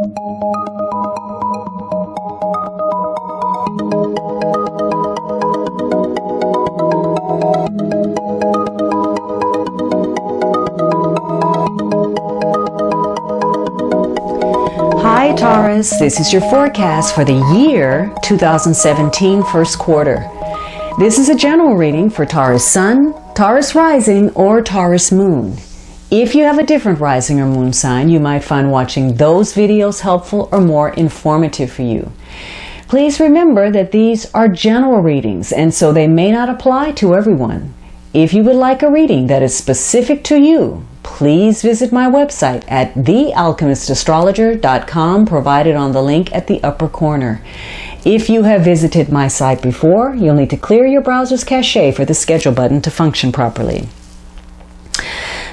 Hi Taurus, this is your forecast for the year 2017 first quarter. This is a general reading for Taurus Sun, Taurus Rising, or Taurus Moon. If you have a different rising or moon sign, you might find watching those videos helpful or more informative for you. Please remember that these are general readings, and so they may not apply to everyone. If you would like a reading that is specific to you, please visit my website at thealchemistastrologer.com, provided on the link at the upper corner. If you have visited my site before, you'll need to clear your browser's cache for the schedule button to function properly.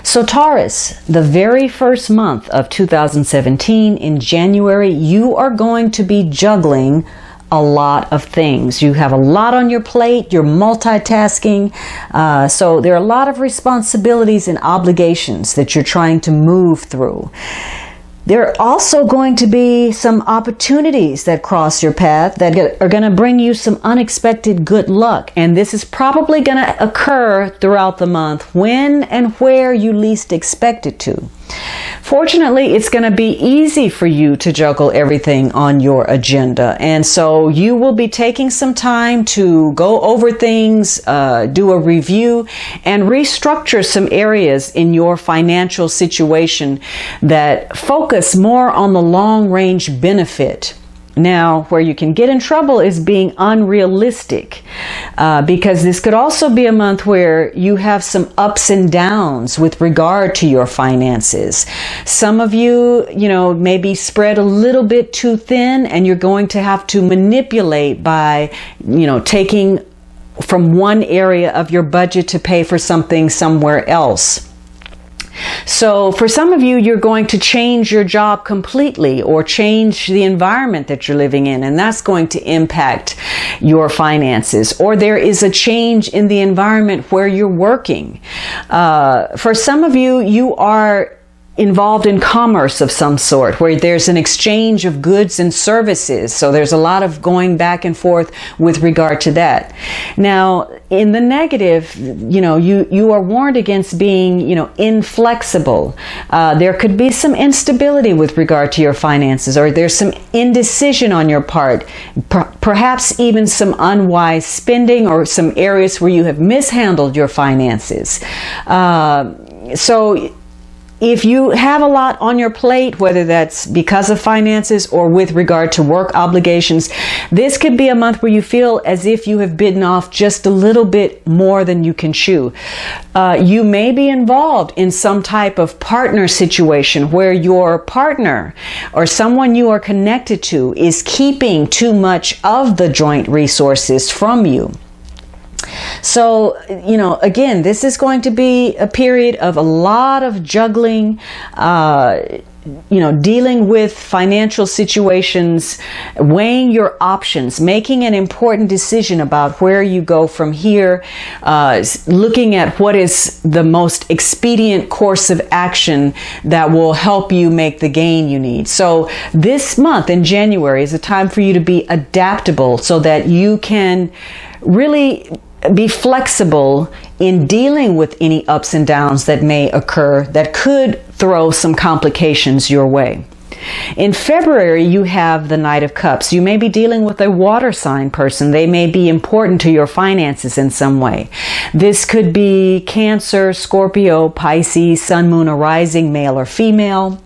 So Taurus, the very first month of 2017, in January, you are going to be juggling a lot of things. You have a lot on your plate, you're multitasking, so there are a lot of responsibilities and obligations that you're trying to move through. There are also going to be some opportunities that cross your path that are going to bring you some unexpected good luck, and this is probably going to occur throughout the month when and where you least expect it to. Fortunately, it's going to be easy for you to juggle everything on your agenda, and so you will be taking some time to go over things, do a review, and restructure some areas in your financial situation that focus more on the long-range benefit. Now, where you can get in trouble is being unrealistic, because this could also be a month where you have some ups and downs with regard to your finances. Some of you, may be spread a little bit too thin, and you're going to have to manipulate by, taking from one area of your budget to pay for something somewhere else. So for some of you, you're going to change your job completely or change the environment that you're living in, and that's going to impact your finances. Or there is a change in the environment where you're working. For some of you, you are involved in commerce of some sort, where there's an exchange of goods and services. So there's a lot of going back and forth with regard to that. Now, in the negative, you are warned against being, inflexible. There could be some instability with regard to your finances, or there's some indecision on your part, perhaps even some unwise spending, or some areas where you have mishandled your finances. So if you have a lot on your plate, whether that's because of finances or with regard to work obligations, this could be a month where you feel as if you have bitten off just a little bit more than you can chew. You may be involved in some type of partner situation where your partner or someone you are connected to is keeping too much of the joint resources from you. So, again, this is going to be a period of a lot of juggling, dealing with financial situations, weighing your options, making an important decision about where you go from here, looking at what is the most expedient course of action that will help you make the gain you need. So this month in January is a time for you to be adaptable so that you can really be flexible in dealing with any ups and downs that may occur that could throw some complications your way. In February, you have the Knight of Cups. You may be dealing with a water sign person. They may be important to your finances in some way. This could be Cancer, Scorpio, Pisces, Sun, Moon, or Rising, male or female.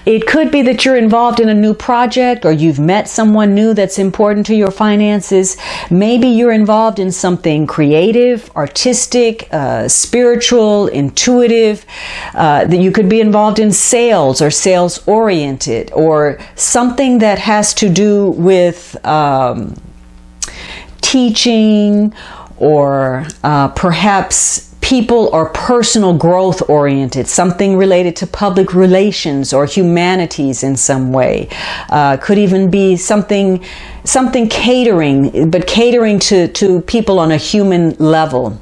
It could be that you're involved in a new project, or you've met someone new that's important to your finances. Maybe you're involved in something creative, artistic, spiritual, intuitive. That you could be involved in sales or sales oriented, or something that has to do with teaching, or perhaps people or personal growth oriented, something related to public relations or humanities in some way. Could even be something catering, but catering to people on a human level.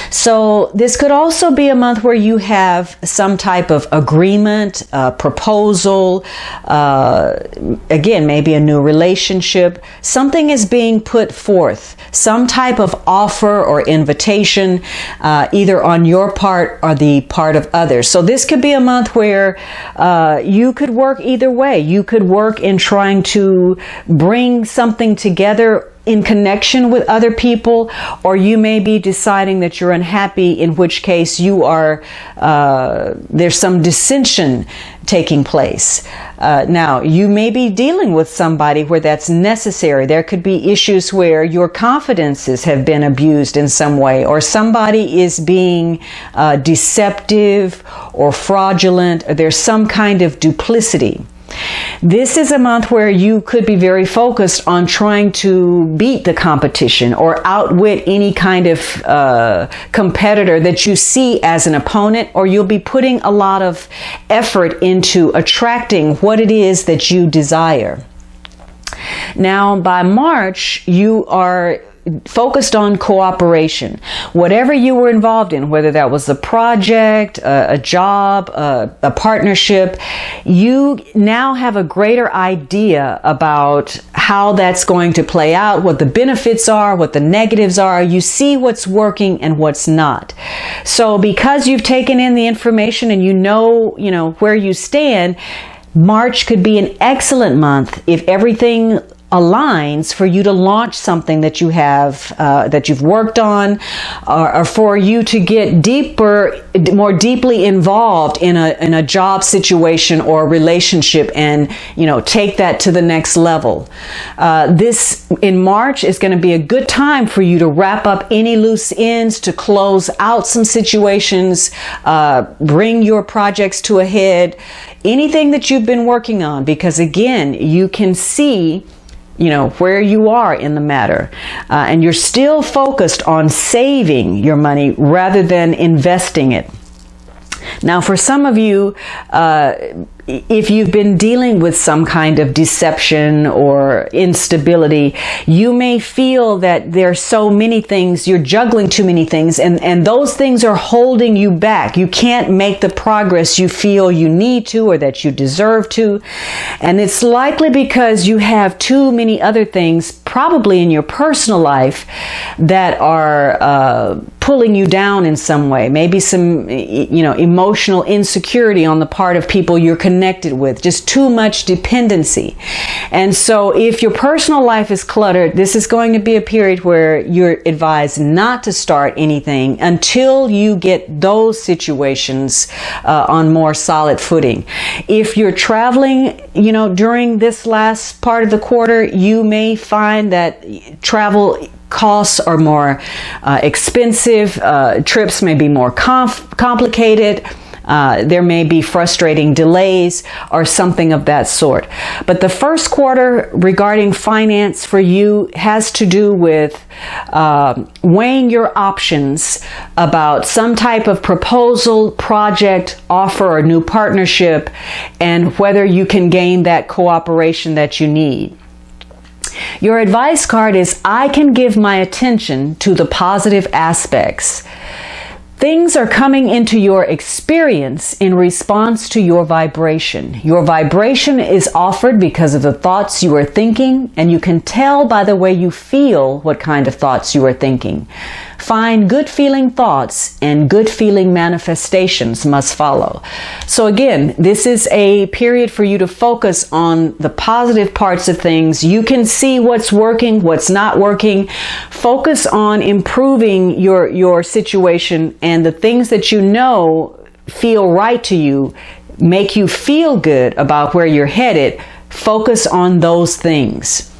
So this could also be a month where you have some type of agreement, proposal, again, maybe a new relationship. Something is being put forth, some type of offer or invitation, either on your part or the part of others. So this could be a month where you could work either way. You could work in trying to bring something together in connection with other people, or you may be deciding that you're unhappy, in which case you are there's some dissension taking place. Now, you may be dealing with somebody where that's necessary. There could be issues where your confidences have been abused in some way, or somebody is being deceptive or fraudulent, or there's some kind of duplicity. This is a month where you could be very focused on trying to beat the competition or outwit any kind of competitor that you see as an opponent, or you'll be putting a lot of effort into attracting what it is that you desire. Now, by March, you are focused on cooperation. Whatever you were involved in, whether that was a project, a job, a partnership, you now have a greater idea about how that's going to play out, what the benefits are, what the negatives are. You see what's working and what's not. So because you've taken in the information and you know where you stand, March could be an excellent month if everything aligns for you to launch something that you have, that you've worked on, or for you to get more deeply involved in a job situation or relationship, and take that to the next level. This in March is going to be a good time for you to wrap up any loose ends, to close out some situations, bring your projects to a head, anything that you've been working on, because again, you can see where you are in the matter, and you're still focused on saving your money rather than investing it. Now, for some of you, if you've been dealing with some kind of deception or instability, you may feel that there's so many things, you're juggling too many things, and those things are holding you back. You can't make the progress you feel you need to or that you deserve to. And it's likely because you have too many other things, probably in your personal life, that are pulling you down in some way. Maybe some, emotional insecurity on the part of people you're connected with, just too much dependency. And so if your personal life is cluttered, this is going to be a period where you're advised not to start anything until you get those situations on more solid footing. If you're traveling, during this last part of the quarter, you may find that travel costs are more expensive, trips may be more complicated, there may be frustrating delays or something of that sort. But the first quarter regarding finance for you has to do with weighing your options about some type of proposal, project, offer, or new partnership, and whether you can gain that cooperation that you need. Your advice card is, I can give my attention to the positive aspects. Things are coming into your experience in response to your vibration. Your vibration is offered because of the thoughts you are thinking, and you can tell by the way you feel what kind of thoughts you are thinking. Find good feeling thoughts, and good feeling manifestations must follow. So again, this is a period for you to focus on the positive parts of things. You can see what's working, what's not working. Focus on improving your situation, and the things that feel right to you, make you feel good about where you're headed. Focus on those things.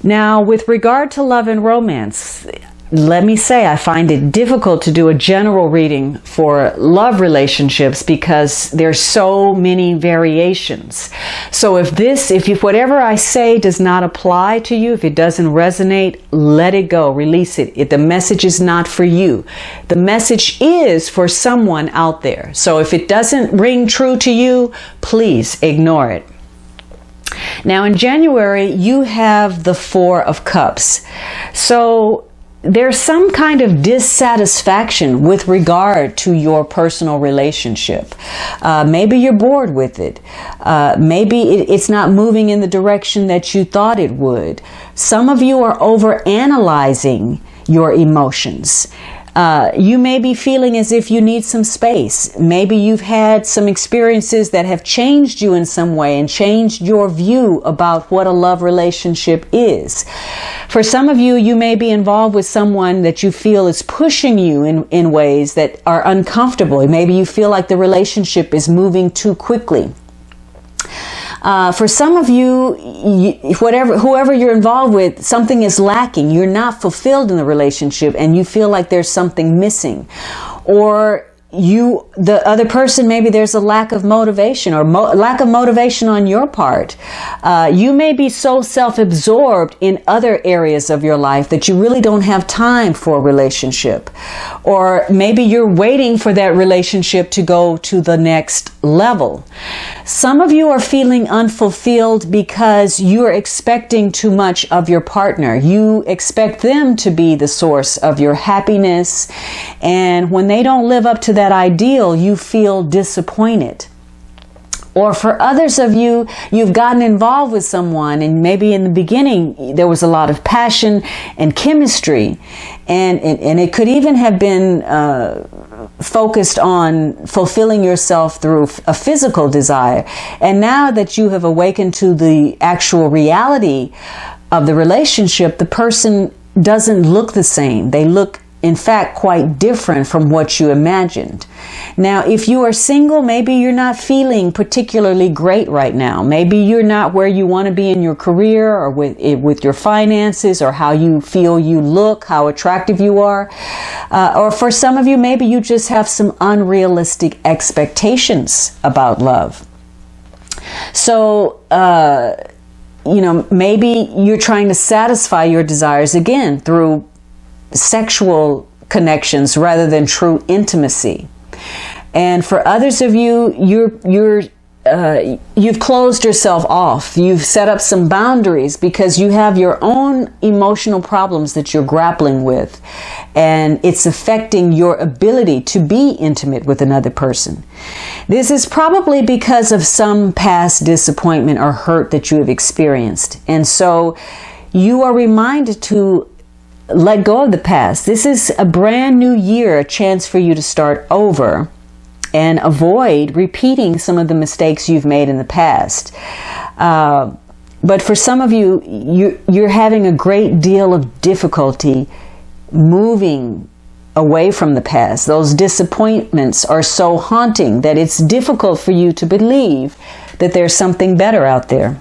Now, with regard to love and romance, let me say I find it difficult to do a general reading for love relationships because there's so many variations. So if whatever I say does not apply to you, if it doesn't resonate, let it go, release it. If the message is not for you, the message is for someone out there. So if it doesn't ring true to you, please ignore it. Now in January, you have the Four of Cups. So there's some kind of dissatisfaction with regard to your personal relationship. Maybe you're bored with it. Maybe it's not moving in the direction that you thought it would. Some of you are overanalyzing your emotions. You may be feeling as if you need some space. Maybe you've had some experiences that have changed you in some way and changed your view about what a love relationship is. For some of you, you may be involved with someone that you feel is pushing you in ways that are uncomfortable. Maybe you feel like the relationship is moving too quickly. For some of you, whoever you're involved with, something is lacking. You're not fulfilled in the relationship and you feel like there's something missing. Or the other person, maybe there's a lack of motivation or lack of motivation on your part. You may be so self-absorbed in other areas of your life that you really don't have time for a relationship. Or maybe you're waiting for that relationship to go to the next level. Some of you are feeling unfulfilled because you are expecting too much of your partner. You expect them to be the source of your happiness, and when they don't live up to that ideal, you feel disappointed. Or for others of you, you've gotten involved with someone and maybe in the beginning there was a lot of passion and chemistry, and it could even have been focused on fulfilling yourself through a physical desire. And now that you have awakened to the actual reality of the relationship, the person doesn't look the same. They look, in fact, quite different from what you imagined. Now, if you are single, maybe you're not feeling particularly great right now. Maybe you're not where you want to be in your career or with your finances or how you feel you look, how attractive you are. Or for some of you, maybe you just have some unrealistic expectations about love. So, maybe you're trying to satisfy your desires again through sexual connections rather than true intimacy. And for others of you, you've closed yourself off. You've set up some boundaries because you have your own emotional problems that you're grappling with, and it's affecting your ability to be intimate with another person. This is probably because of some past disappointment or hurt that you have experienced. And so you are reminded to let go of the past. This is a brand new year, a chance for you to start over and avoid repeating some of the mistakes you've made in the past. But for some of you, you're having a great deal of difficulty moving away from the past. Those disappointments are so haunting that it's difficult for you to believe that there's something better out there.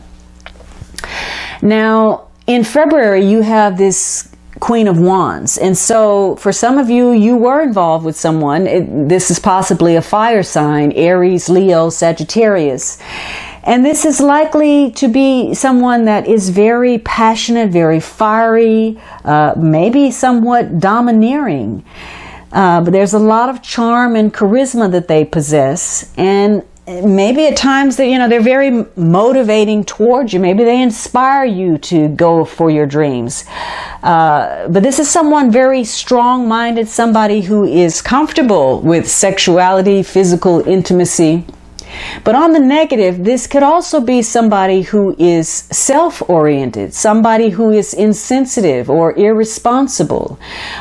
Now, in February, you have this Queen of Wands. And so for some of you, you were involved with someone. This is possibly a fire sign, Aries, Leo, Sagittarius. And this is likely to be someone that is very passionate, very fiery, maybe somewhat domineering. But there's a lot of charm and charisma that they possess. And maybe at times that they're very motivating towards you. Maybe they inspire you to go for your dreams. But this is someone very strong-minded, somebody who is comfortable with sexuality, physical intimacy. But on the negative, this could also be somebody who is self-oriented, somebody who is insensitive or irresponsible.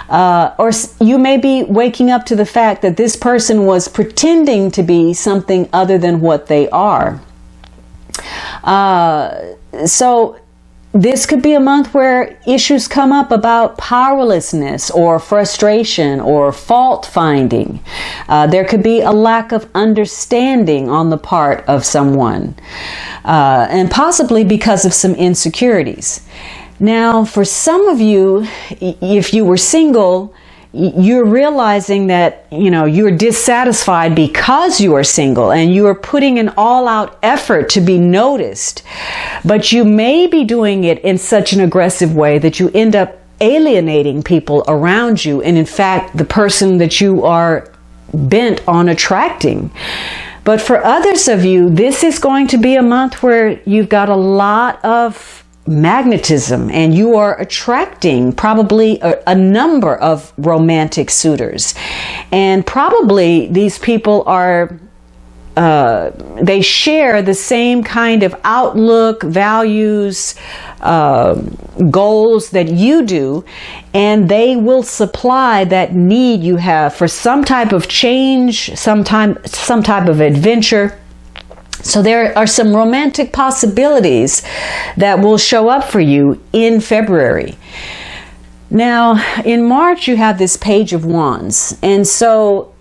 Or you may be waking up to the fact that this person was pretending to be something other than what they are. So this could be a month where issues come up about powerlessness or frustration or fault finding. There could be a lack of understanding on the part of someone, and possibly because of some insecurities. Now, for some of you, if you were single, you're realizing that, you're dissatisfied because you are single and you are putting an all-out effort to be noticed. But you may be doing it in such an aggressive way that you end up alienating people around you and, in fact, the person that you are bent on attracting. But for others of you, this is going to be a month where you've got a lot of magnetism, and you are attracting probably a number of romantic suitors. And probably these people are they share the same kind of outlook, values, goals that you do, and they will supply that need you have for some type of change, some type of adventure. So there are some romantic possibilities that will show up for you in February. Now, in March, you have this Page of Wands, and so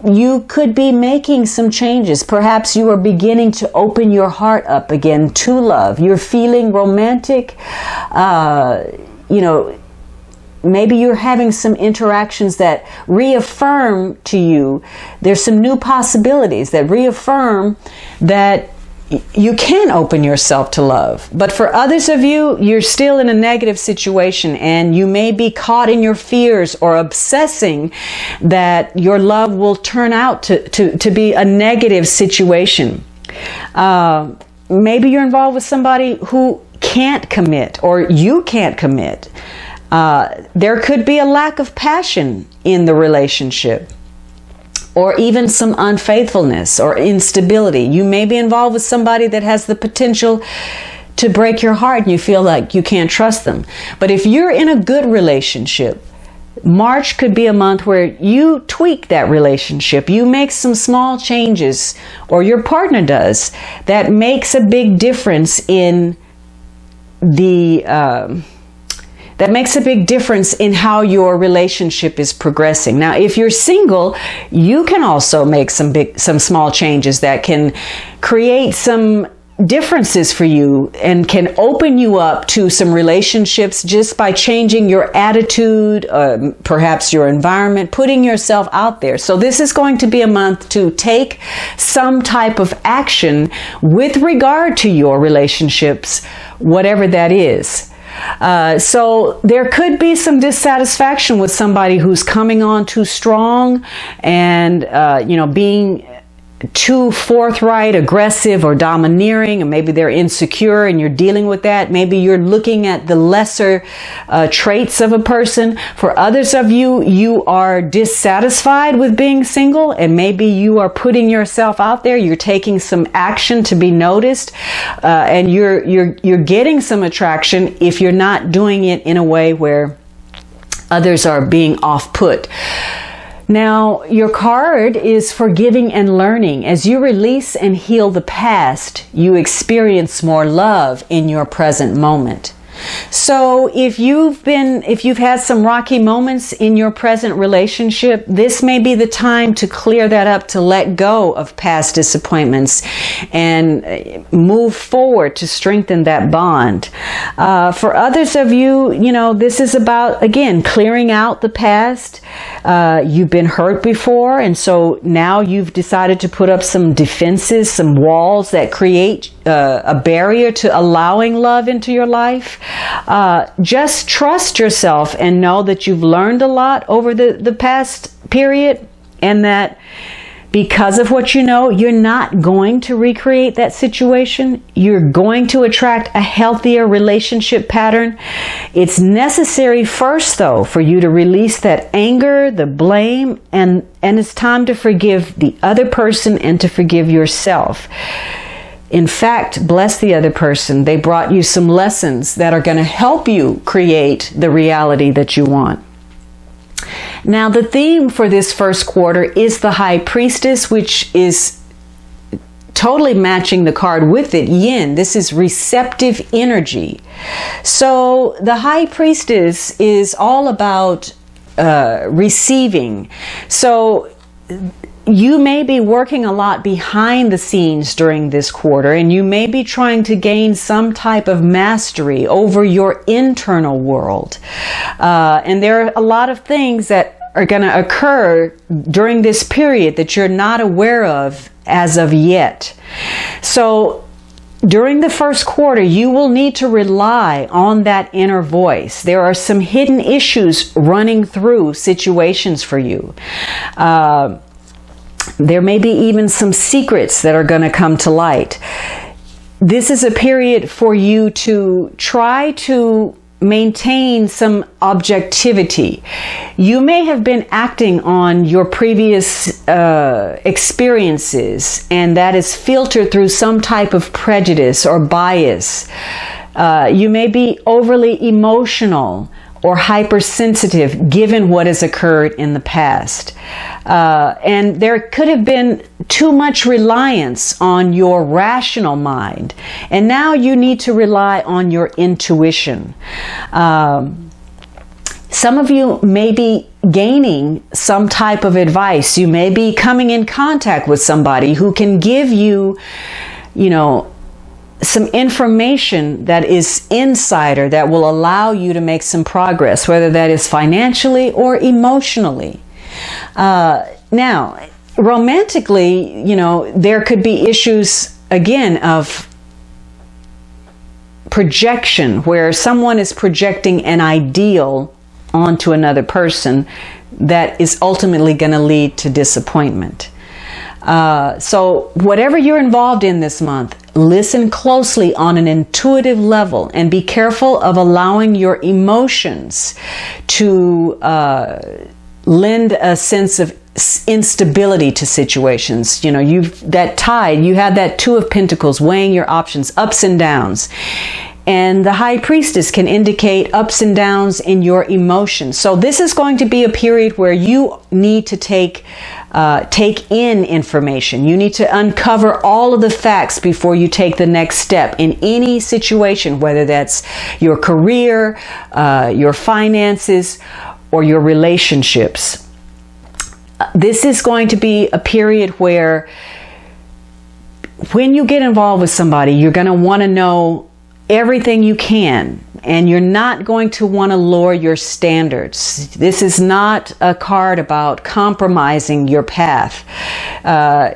you could be making some changes. Perhaps you are beginning to open your heart up again to love. You're feeling romantic. Maybe you're having some interactions that reaffirm to you. There's some new possibilities that reaffirm that you can open yourself to love. But for others of you, you're still in a negative situation, and you may be caught in your fears or obsessing that your love will turn out to be a negative situation. Maybe you're involved with somebody who can't commit, or you can't commit. There could be a lack of passion in the relationship, or even some unfaithfulness or instability. You may be involved with somebody that has the potential to break your heart, and you feel like you can't trust them. But if you're in a good relationship, March could be a month where you tweak that relationship. You make some small changes, or your partner does, that makes a big difference in how your relationship is progressing. Now, if you're single, you can also make some small changes that can create some differences for you and can open you up to some relationships just by changing your attitude, perhaps your environment, putting yourself out there. So this is going to be a month to take some type of action with regard to your relationships, whatever that is. So there could be some dissatisfaction with somebody who's coming on too strong and, being too forthright, aggressive, or domineering, and maybe they're insecure and you're dealing with that. Maybe you're looking at the lesser traits of a person. For others of you, you are dissatisfied with being single, and maybe you are putting yourself out there. You're taking some action to be noticed, and you're getting some attraction if you're not doing it in a way where others are being off-put. Now, your card is forgiving and learning. As you release and heal the past, you experience more love in your present moment. So if you've had some rocky moments in your present relationship, this may be the time to clear that up, to let go of past disappointments and move forward to strengthen that bond. For others of you, this is about, again, clearing out the past. You've been hurt before, and so now you've decided to put up some defenses, some walls that create a barrier to allowing love into your life. Just trust yourself and know that you've learned a lot over the past period, and that because of what you know, you're not going to recreate that situation. You're going to attract a healthier relationship pattern. It's necessary first, though, for you to release that anger, the blame, and it's time to forgive the other person and to forgive yourself. In fact, bless the other person. They brought you some lessons that are going to help you create the reality that you want. Now, the theme for this first quarter is the High Priestess, which is totally matching the card with it, Yin. This is receptive energy. So the High Priestess is all about receiving. So you may be working a lot behind the scenes during this quarter, and you may be trying to gain some type of mastery over your internal world. And there are a lot of things that are going to occur during this period that you're not aware of as of yet. So during the first quarter, you will need to rely on that inner voice. There are some hidden issues running through situations for you. There may be even some secrets that are going to come to light. this is a period for you to try to maintain some objectivity. You may have been acting on your previous experiences, and that is filtered through some type of prejudice or bias. You may be overly emotional or hypersensitive given what has occurred in the past. And there could have been too much reliance on your rational mind. And now you need to rely on your intuition. Some of you may be gaining some type of advice. You may be coming in contact with somebody who can give you, some information that is insider that will allow you to make some progress, whether that is financially or emotionally. Now, romantically, there could be issues, again, of projection, where someone is projecting an ideal onto another person that is ultimately going to lead to disappointment. So whatever you're involved in this month, listen closely on an intuitive level and be careful of allowing your emotions to lend a sense of instability to situations. You have that Two of Pentacles weighing your options, ups and downs. And the High Priestess can indicate ups and downs in your emotions. So this is going to be a period where you need to take in information. You need to uncover all of the facts before you take the next step in any situation, whether that's your career, your finances, or your relationships. This is going to be a period where when you get involved with somebody, you're going to want to know everything you can, and you're not going to want to lower your standards. This is not a card about compromising your path.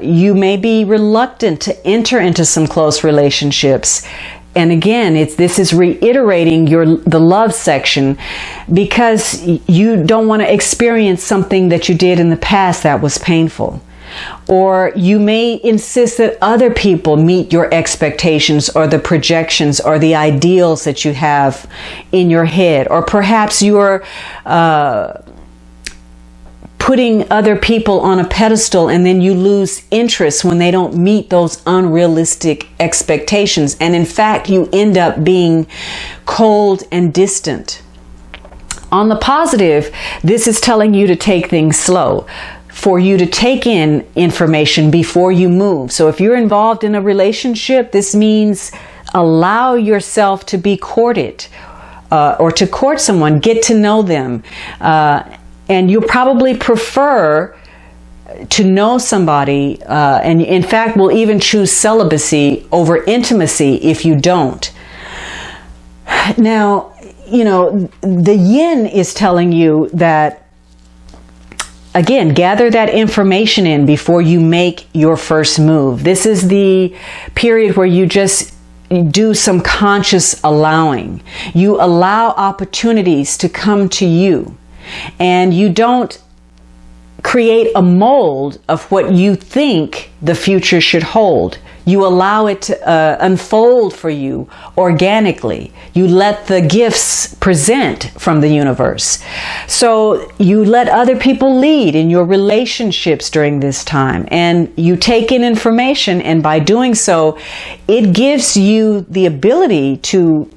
You may be reluctant to enter into some close relationships. And again, this is reiterating the love section, because you don't want to experience something that you did in the past that was painful. Or you may insist that other people meet your expectations or the projections or the ideals that you have in your head. Or perhaps you're putting other people on a pedestal, and then you lose interest when they don't meet those unrealistic expectations. And in fact, you end up being cold and distant. On the positive, this is telling you to take things slow, for you to take in information before you move. So if you're involved in a relationship, this means allow yourself to be courted, or to court someone, get to know them. And you'll probably prefer to know somebody, and in fact will even choose celibacy over intimacy if you don't. Now, the yin is telling you that, again, gather that information in before you make your first move. This is the period where you just do some conscious allowing. You allow opportunities to come to you, and you don't create a mold of what you think the future should hold. You allow it to unfold for you organically. You let the gifts present from the universe. So you let other people lead in your relationships during this time, and you take in information, and by doing so, it gives you the ability to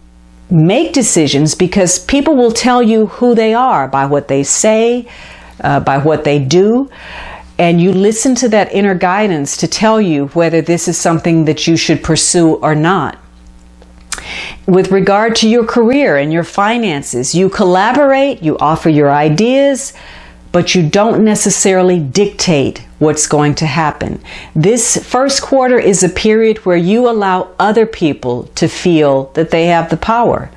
make decisions, because people will tell you who they are by what they say, by what they do. And you listen to that inner guidance to tell you whether this is something that you should pursue or not. With regard to your career and your finances, you collaborate, you offer your ideas, but you don't necessarily dictate what's going to happen. This first quarter is a period where you allow other people to feel that they have the power.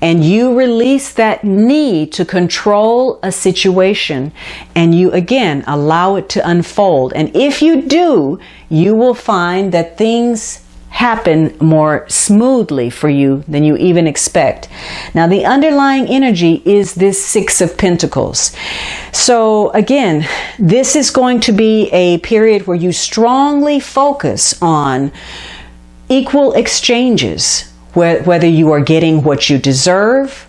And you release that need to control a situation, and you again allow it to unfold. And if you do, you will find that things happen more smoothly for you than you even expect. Now, the underlying energy is this Six of Pentacles. So again, this is going to be a period where you strongly focus on equal exchanges, whether you are getting what you deserve,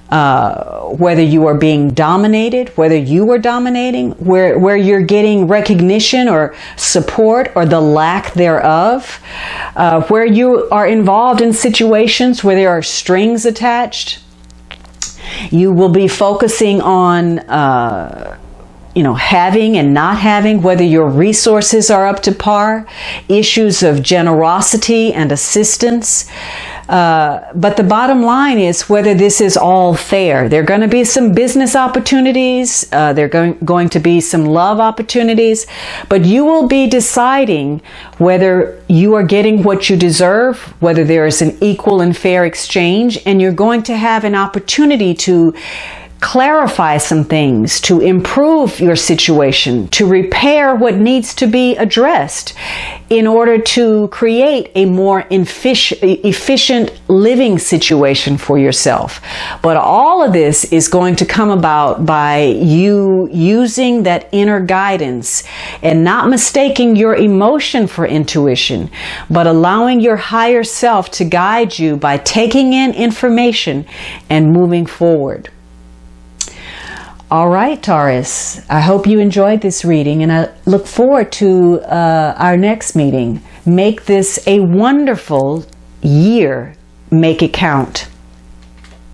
whether you are being dominated, whether you are dominating, where you're getting recognition or support or the lack thereof, where you are involved in situations where there are strings attached. You will be focusing on having and not having, whether your resources are up to par, issues of generosity and assistance. But the bottom line is whether this is all fair. There are going to be some business opportunities. There are going to be some love opportunities. But you will be deciding whether you are getting what you deserve, whether there is an equal and fair exchange, and you're going to have an opportunity to clarify some things, to improve your situation, to repair what needs to be addressed in order to create a more efficient living situation for yourself. But all of this is going to come about by you using that inner guidance and not mistaking your emotion for intuition, but allowing your higher self to guide you by taking in information and moving forward. All right, Taurus, I hope you enjoyed this reading, and I look forward to our next meeting. Make this a wonderful year. Make it count.